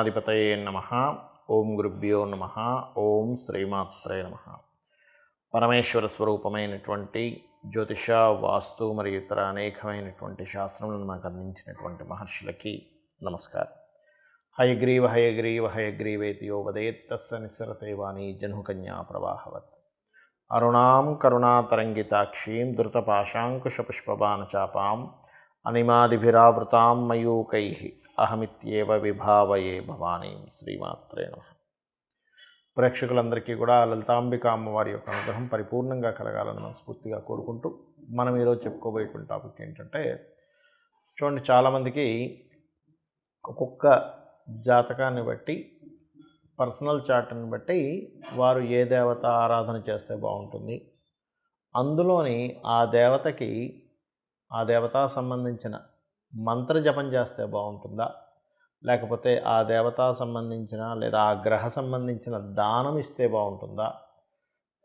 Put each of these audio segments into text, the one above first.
గణాధిపతయే నమః. ఓం గురుభ్యో నమః. ఓం శ్రీమాత్రే నమః. పరమేశ్వర స్వరూపమైనటువంటి జ్యోతిష, వాస్తు మరియు ఇతర అనేకమైనటువంటి శాస్త్రములను మనకు అందించినటువంటి మహర్షులకి నమస్కారం. హయగ్రీవ హయగ్రీవ హయగ్రీవేతి యో వదేత్ తస్య నిస్సరతే వాణి జహ్నుకన్యా ప్రవాహవత్. అరుణాం కరుణాతరంగితాక్షీం ధృతపాశాంకుశపుష్పబాణచాపాం అనిమాదిభిరావృతాం మయూకైః అహమిత్యేవ విభావయే భవానీం. శ్రీమాత్రే నమః. ప్రేక్షకులందరికీ కూడా లలితాంబిక అమ్మవారి యొక్క అనుగ్రహం పరిపూర్ణంగా కలగాలని మనస్ఫూర్తిగా కోరుకుంటూ మనం ఈరోజు చెప్పుకోబోయేటువంటి టాపిక్ ఏంటంటే, చూడండి, చాలామందికి ఒక్కొక్క జాతకాన్ని బట్టి, పర్సనల్ చార్ట్ని బట్టి వారు ఏ దేవత ఆరాధన చేస్తే బాగుంటుంది, అందులోని ఆ దేవతకి ఆ దేవతా సంబంధించిన మంత్ర జపం చేస్తే బాగుంటుందా, లేకపోతే ఆ దేవతా సంబంధించిన లేదా ఆ గ్రహ సంబంధించిన దానం ఇస్తే బాగుంటుందా,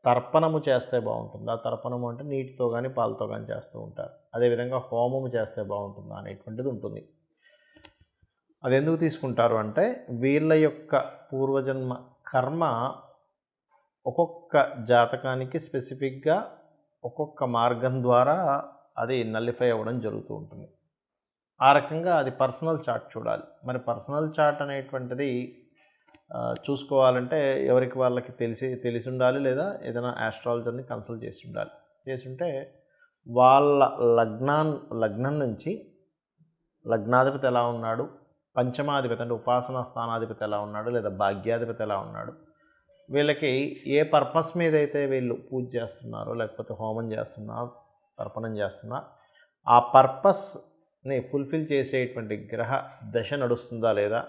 తర్పణము చేస్తే బాగుంటుందా, తర్పణము అంటే నీటితో కానీ పాలతో కానీ చేస్తూ ఉంటారు, అదేవిధంగా హోమము చేస్తే బాగుంటుందా అనేటువంటిది ఉంటుంది. అది ఎందుకు తీసుకుంటారు అంటే, వీళ్ళ యొక్క పూర్వజన్మ కర్మ ఒక్కొక్క జాతకానికి స్పెసిఫిక్గా ఒక్కొక్క మార్గం ద్వారా అది నల్లిఫై అవ్వడం జరుగుతూ ఉంటుంది. ఆ రకంగా అది పర్సనల్ చార్ట్ చూడాలి. మరి పర్సనల్ చార్ట్ అనేటువంటిది చూసుకోవాలంటే ఎవరికి వాళ్ళకి తెలిసి ఉండాలి, లేదా ఏదైనా ఆస్ట్రాలజర్ని కన్సల్ట్ చేసి ఉంటే వాళ్ళ లగ్నం నుంచి లగ్నాధిపతి ఎలా ఉన్నాడు, పంచమాధిపతి అంటే ఉపాసనా స్థానాధిపతి ఎలా ఉన్నాడు, లేదా భాగ్యాధిపతి ఎలా ఉన్నాడు, వీళ్ళకి ఏ పర్పస్ మీద అయితే వీళ్ళు పూజ చేస్తున్నారో, లేకపోతే హోమం చేస్తున్నా, తర్పణం చేస్తున్నా, ఆ పర్పస్ని ఫుల్ఫిల్ చేసేటువంటి గ్రహ దశ నడుస్తుందా లేదా,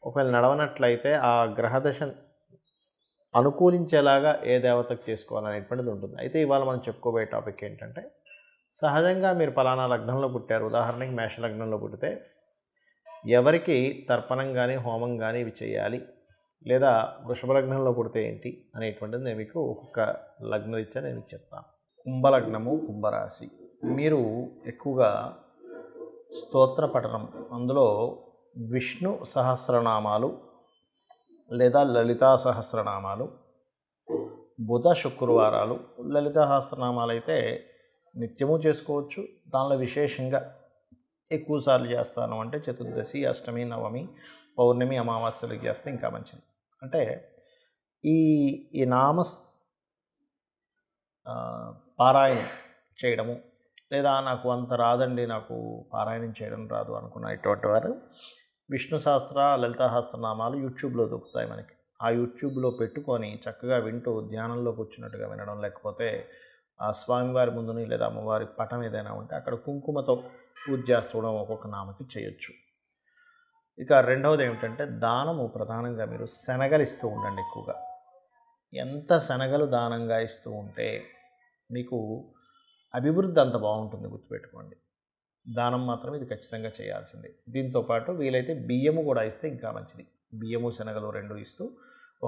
ఒకవేళ నడవనట్లయితే ఆ గ్రహ దశ అనుకూలించేలాగా ఏ దేవతకు చేసుకోవాలనేటువంటిది ఉంటుంది. అయితే ఇవాళ మనం చెప్పుకోబోయే టాపిక్ ఏంటంటే, సహజంగా మీరు పలానా లగ్నంలో పుట్టారు, ఉదాహరణకి మేష లగ్నంలో పుట్టితే ఎవరికి తర్పణం కానీ హోమం కానీ ఇవి చేయాలి, లేదా వృషభ లగ్నంలో పుడితే ఏంటి అనేటువంటిది నేను మీకు ఒక్కొక్క లగ్నరీత్యా నేను చెప్తాను. కుంభలగ్నము, కుంభరాశి, మీరు ఎక్కువగా స్తోత్ర పఠనం, అందులో విష్ణు సహస్రనామాలు లేదా లలితా సహస్రనామాలు, బుధ శుక్రవారాలు, లలితా సహస్రనామాలు అయితే నిత్యము చేసుకోవచ్చు. దానిలో విశేషంగా ఎక్కువసార్లు చేస్తాను అంటే చతుర్దశి, అష్టమి, నవమి, పౌర్ణమి, అమావాస్యలకు చేస్తే ఇంకా మంచిది. అంటే ఈ నామ పారాయణం చేయడము, లేదా నాకు అంత రాదండి, నాకు పారాయణం చేయడం రాదు అనుకున్నటువంటి వారు విష్ణు సహస్ర, లలితా సహస్రనామాలు యూట్యూబ్లో దొరుకుతాయి మనకి. ఆ యూట్యూబ్లో పెట్టుకొని చక్కగా వింటూ ధ్యానంలో కూర్చున్నట్టుగా వినడం, లేకపోతే ఆ స్వామివారి ముందుని లేదా అమ్మవారి పటం ఏదైనా ఉంటే అక్కడ కుంకుమతో పూజ చేసుకోవడం ఒక్కొక్క నామకి చేయొచ్చు. ఇక రెండవది ఏమిటంటే, దానము ప్రధానంగా మీరు శనగలు ఇస్తూ ఉండండి. ఎక్కువగా ఎంత శనగలు దానంగా ఇస్తూ ఉంటే మీకు అభివృద్ధి అంత బాగుంటుంది, గుర్తుపెట్టుకోండి. దానం మాత్రం ఇది ఖచ్చితంగా చేయాల్సిందే. దీంతోపాటు వీలైతే బియ్యము కూడా ఇస్తే ఇంకా మంచిది. బియ్యము శనగలు రెండు ఇస్తూ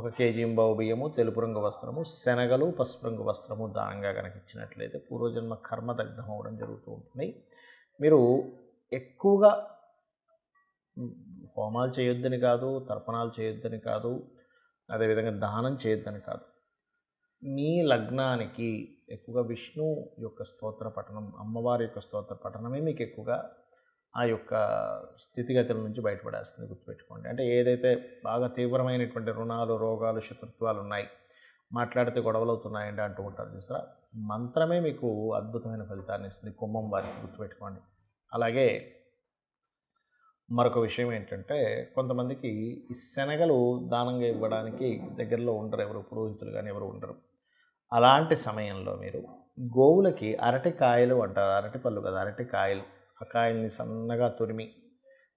1 కేజీ బియ్యము, తెలుపు రంగు వస్త్రము, శనగలు, పసుపు రంగు వస్త్రము దానంగా కనుక ఇచ్చినట్లయితే పూర్వజన్మ కర్మ దగ్ధం అవ్వడం జరుగుతూ ఉంటుంది. మీరు ఎక్కువగా హోమాలు చేయొద్దని కాదు, తర్పణాలు చేయొద్దని కాదు, అదేవిధంగా దానం చేయొద్దని కాదు. మీ లగ్నానికి ఎక్కువగా విష్ణు యొక్క స్తోత్ర పఠనం, అమ్మవారి యొక్క స్తోత్ర పఠనమే మీకు ఎక్కువగా ఆ యొక్క స్థితిగతుల నుంచి బయటపడేస్తుంది, గుర్తుపెట్టుకోండి. అంటే ఏదైతే బాగా తీవ్రమైనటువంటి రుణాలు, రోగాలు, శత్రుత్వాలు ఉన్నాయి, మాట్లాడితే గొడవలు అవుతున్నాయండి అంటూ ఉంటారు చూసారా, మంత్రమే మీకు అద్భుతమైన ఫలితాన్ని ఇస్తుంది కుంభం వారికి, గుర్తుపెట్టుకోండి. అలాగే మరొక విషయం ఏంటంటే, కొంతమందికి ఈ శనగలు దానంగా ఇవ్వడానికి దగ్గరలో ఉండరు, ఎవరు పురోహితులు కానీ ఎవరు ఉండరు. అలాంటి సమయంలో మీరు గోవులకి అరటికాయలు అంటారు, అరటిపళ్ళు కదా, అరటికాయలు, ఆ కాయల్ని సన్నగా తురిమి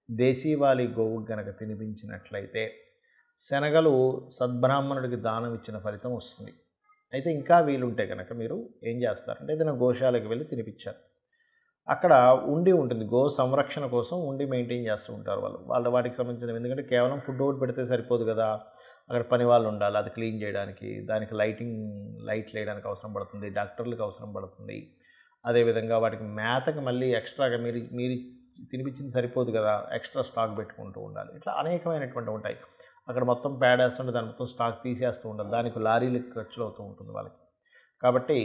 దేశీవాలి గోవుకు గనక తినిపించినట్లయితే శనగలు సద్బ్రాహ్మణుడికి దానం ఇచ్చిన ఫలితం వస్తుంది. అయితే ఇంకా వీలుంటే కనుక మీరు ఏం చేస్తారంటే, ఏదైనా గోశాలకు వెళ్ళి తినిపించారు, అక్కడ ఉండి ఉంటుంది, గో సంరక్షణ కోసం ఉండి మెయింటైన్ చేస్తూ ఉంటారు వాళ్ళు వాటికి సంబంధించిన. ఎందుకంటే కేవలం ఫుడ్ ఒకటి పెడితే సరిపోదు కదా, అక్కడ పని వాళ్ళు ఉండాలి, అది క్లీన్ చేయడానికి, దానికి లైట్ వేయడానికి అవసరం పడుతుంది, డాక్టర్లకు అవసరం పడుతుంది. అదేవిధంగా వాటికి మేతకి మళ్ళీ ఎక్స్ట్రాగా మీరు తినిపించింది సరిపోదు కదా, ఎక్స్ట్రా స్టాక్ పెట్టుకుంటూ ఉండాలి. ఇట్లా అనేకమైనటువంటి ఉంటాయి. అక్కడ మొత్తం పేడేస్తుంటే దాని మొత్తం స్టాక్ తీసేస్తూ ఉండాలి, దానికి లారీలు ఖర్చులు అవుతూ ఉంటుంది వాళ్ళకి. కాబట్టి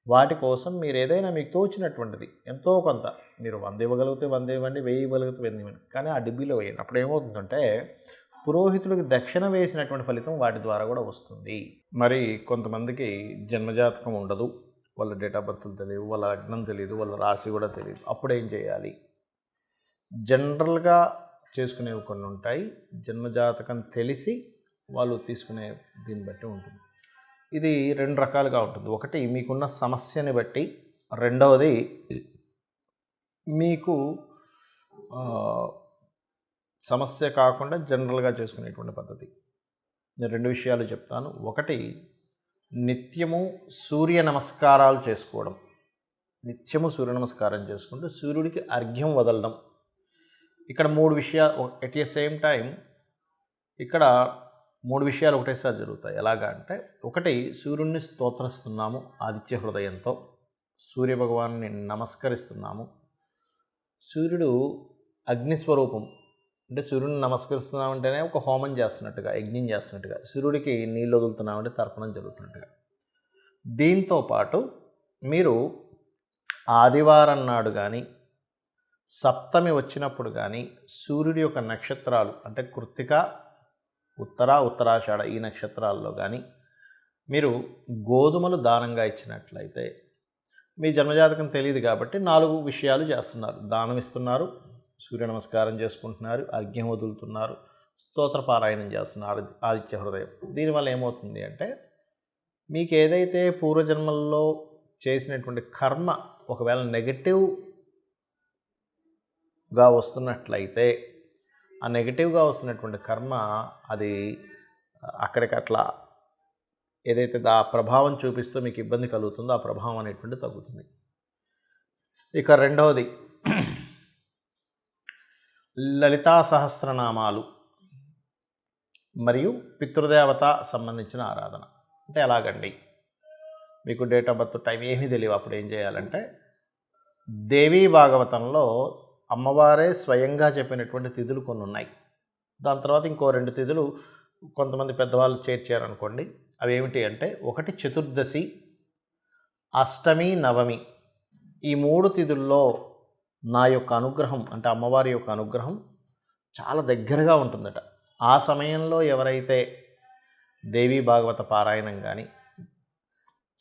వాటి కోసం మీరు ఏదైనా మీకు తోచినటువంటిది ఎంతో కొంత, మీరు 100 ఇవ్వగలిగితే 100 ఇవ్వండి, 1000 ఇవ్వగలిగితే 1000 ఇవ్వండి, కానీ ఆ డిబ్బీలో వేయండి. అప్పుడు ఏమవుతుందంటే పురోహితుడికి దక్షిణ వేసినటువంటి ఫలితం వాటి ద్వారా కూడా వస్తుంది. మరి కొంతమందికి జన్మజాతకం ఉండదు, వాళ్ళ డేట్ ఆఫ్ బర్త్లు తెలియదు, వాళ్ళ లగ్నం తెలియదు, వాళ్ళ రాశి కూడా తెలియదు. అప్పుడు ఏం చేయాలి? జనరల్గా చేసుకునేవి కొన్ని ఉంటాయి, జన్మజాతకం తెలిసి వాళ్ళు తీసుకునే దీన్ని బట్టి ఉంటుంది. ఇది 2 రకాలుగా ఉంటుంది. ఒకటి మీకున్న సమస్యని బట్టి, రెండవది మీకు సమస్య కాకుండా జనరల్గా చేసుకునేటువంటి పద్ధతి. నేను 2 విషయాలు చెప్తాను. ఒకటి, నిత్యము సూర్య నమస్కారాలు చేసుకోవడం. నిత్యము సూర్య నమస్కారం చేసుకుంటూ సూర్యుడికి అర్ఘ్యం వదలడం. ఇక్కడ 3 విషయాలు ఎట్ ఏ సేమ్ టైం, ఇక్కడ 3 విషయాలు ఒకటేసారి జరుగుతాయి. ఎలాగా అంటే, ఒకటి, సూర్యుడిని స్తోత్రిస్తున్నాము ఆదిత్య హృదయంతో, సూర్యభగవాన్ని నమస్కరిస్తున్నాము. సూర్యుడు అగ్నిస్వరూపం, అంటే సూర్యుడిని నమస్కరిస్తున్నామంటేనే ఒక హోమం చేస్తున్నట్టుగా, యజ్ఞం చేస్తున్నట్టుగా, సూర్యుడికి నీళ్ళు వదులుతున్నామంటే తర్పణం జరుగుతున్నట్టుగా. దీంతోపాటు మీరు ఆదివారం నాడు కానీ, సప్తమి వచ్చినప్పుడు కానీ, సూర్యుడి యొక్క నక్షత్రాలు అంటే కృత్తిక, ఉత్తరాషాఢ ఈ నక్షత్రాల్లో కానీ మీరు గోధుమలు దానంగా ఇచ్చినట్లయితే, మీ జన్మజాతకం తెలియదు కాబట్టి 4 విషయాలు చేస్తున్నారు. దానం ఇస్తున్నారు, సూర్య నమస్కారం చేసుకుంటున్నారు, అర్ఘ్యం వదులుతున్నారు, స్తోత్రపారాయణం చేస్తున్నారు ఆదిత్య హృదయం. దీనివల్ల ఏమవుతుంది అంటే, మీకు ఏదైతే పూర్వజన్మల్లో చేసినటువంటి కర్మ ఒకవేళ నెగటివ్గా వస్తున్నట్లయితే, ఆ నెగటివ్గా వస్తున్నటువంటి కర్మ అది అక్కడికట్లా ఏదైతే ఆ ప్రభావం చూపిస్తూ మీకు ఇబ్బంది కలుగుతుందో ఆ ప్రభావం అనేటువంటి తగ్గుతుంది. ఇక రెండవది, లలితా సహస్రనామాలు మరియు పితృదేవత సంబంధించిన ఆరాధన. అంటే ఎలాగండి? మీకు డేట్ ఆఫ్ బర్త్ టైం ఏమీ తెలియదు, అప్పుడు ఏం చేయాలంటే, దేవీ భాగవతంలో అమ్మవారే స్వయంగా చెప్పినటువంటి తిథులు కొన్ని ఉన్నాయి. దాని తర్వాత ఇంకో 2 తిథులు కొంతమంది పెద్దవాళ్ళు చేర్చారనుకోండి. అవి ఏమిటి అంటే, ఒకటి చతుర్దశి, అష్టమి, నవమి. ఈ 3 తిథుల్లో నా యొక్క అనుగ్రహం అంటే అమ్మవారి యొక్క అనుగ్రహం చాలా దగ్గరగా ఉంటుందట. ఆ సమయంలో ఎవరైతే దేవీ భాగవత పారాయణం కానీ,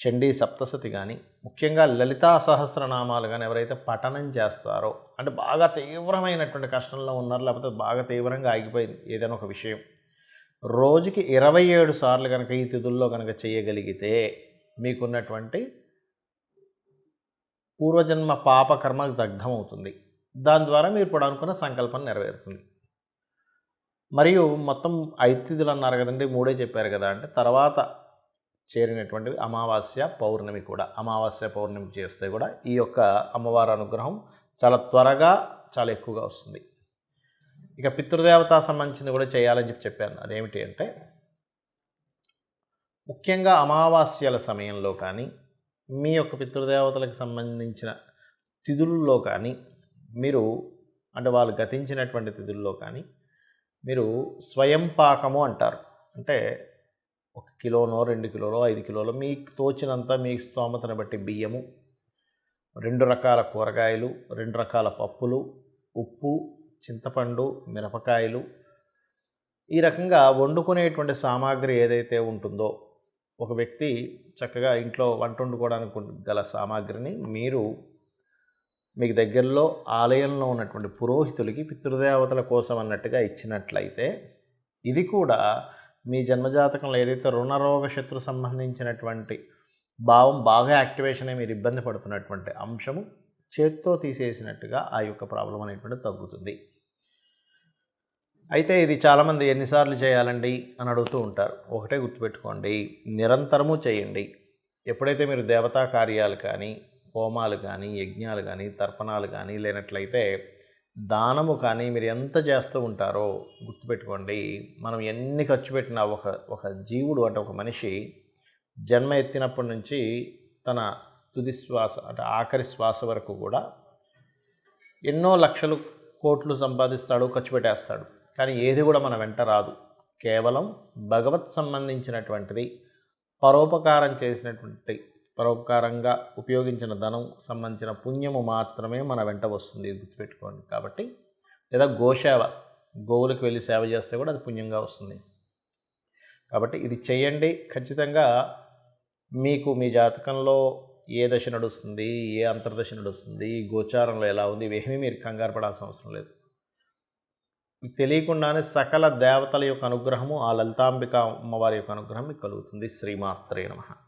చండీ సప్తశతి కానీ, ముఖ్యంగా లలితా సహస్రనామాలు కానీ ఎవరైతే పఠనం చేస్తారో, అంటే బాగా తీవ్రమైనటువంటి కష్టంలో ఉన్నారు, లేకపోతే బాగా తీవ్రంగా ఆగిపోయింది ఏదైనా ఒక విషయం, రోజుకి 27 సార్లు కనుక ఈ తిథుల్లో కనుక చేయగలిగితే మీకున్నటువంటి పూర్వజన్మ పాపకర్మ దగ్ధమవుతుంది. దాని ద్వారా మీరు ఇప్పుడు అనుకున్న సంకల్పం నెరవేరుతుంది. మరియు మొత్తం 5 తిథులు అన్నారు కదండి, 3 చెప్పారు కదా అంటే, తర్వాత చేరినటువంటివి అమావాస్య, పౌర్ణమి కూడా. అమావాస్య, పౌర్ణమి చేస్తే కూడా ఈ యొక్క అమ్మవారి అనుగ్రహం చాలా త్వరగా చాలా ఎక్కువగా వస్తుంది. ఇక పితృదేవత సంబంధించింది కూడా చేయాలని చెప్పాను. అదేమిటి అంటే, ముఖ్యంగా అమావాస్యల సమయంలో కానీ, మీ యొక్క పితృదేవతలకు సంబంధించిన తిథుల్లో కానీ మీరు, అంటే వాళ్ళు గతించినటువంటి తిథుల్లో కానీ మీరు స్వయం పాకము అంటారు. అంటే 1 కిలోనో 2 కిలోలో 5 కిలోలో మీకు తోచినంత మీ స్తోమతను బట్టి బియ్యము, 2 రకాల కూరగాయలు, 2 రకాల పప్పులు, ఉప్పు, చింతపండు, మిరపకాయలు, ఈ రకంగా వండుకునేటువంటి సామాగ్రి ఏదైతే ఉంటుందో, ఒక వ్యక్తి చక్కగా ఇంట్లో వంట వండుకోవడానికి గల సామాగ్రిని మీరు మీకు దగ్గరలో ఆలయంలో ఉన్నటువంటి పురోహితులకి పితృదేవతల కోసం అన్నట్టుగా ఇచ్చినట్లయితే, ఇది కూడా మీ జన్మజాతకంలో ఏదైతే రుణరోగ శత్రు సంబంధించినటువంటి భావం బాగా యాక్టివేషన్ అయ్యి మీరు ఇబ్బంది పడుతున్నటువంటి అంశము చేత్తో తీసేసినట్టుగా ఆ యొక్క ప్రాబ్లం అనేటువంటిది తగ్గుతుంది. అయితే ఇది చాలామంది ఎన్నిసార్లు చేయాలండి అని అడుగుతూ ఉంటారు. ఒకటే గుర్తుపెట్టుకోండి, నిరంతరము చేయండి. ఎప్పుడైతే మీరు దేవతా కార్యాలు కానీ, హోమాలు కానీ, యజ్ఞాలు కానీ, తర్పణాలు కానీ, లేనట్లయితే దానము కానీ మీరు ఎంత చేస్తూ ఉంటారో గుర్తుపెట్టుకోండి, మనం ఎన్ని ఖర్చు పెట్టినా ఒక జీవుడు అంటే ఒక మనిషి జన్మ ఎత్తినప్పటి నుంచి తన తుది శ్వాస అంటే ఆఖరి శ్వాస వరకు కూడా ఎన్నో లక్షలు కోట్లు సంపాదిస్తాడు, ఖర్చు పెట్టేస్తాడు, కానీ ఏది కూడా మన వెంట రాదు. కేవలం భగవత్ సంబంధించినటువంటిది, పరోపకారం చేసినటువంటి, పరోపకారంగా ఉపయోగించిన ధనం సంబంధించిన పుణ్యము మాత్రమే మన వెంట వస్తుంది, ఇది గుర్తుపెట్టుకోండి. కాబట్టి లేదా గోసేవ, గోవులకు వెళ్ళి సేవ చేస్తే కూడా అది పుణ్యంగా వస్తుంది. కాబట్టి ఇది చేయండి. ఖచ్చితంగా మీకు మీ జాతకంలో ఏ దశ నడుస్తుంది, ఏ అంతర్దశ నడుస్తుంది, గోచారంలో ఎలా ఉంది, ఇవేమీ మీరు కంగారు పడాల్సిన అవసరం లేదు. తెలియకుండానే సకల దేవతల యొక్క అనుగ్రహము, ఆ లలితాంబిక అమ్మవారి యొక్క అనుగ్రహం మీకు కలుగుతుంది. శ్రీమాత్రే నమః.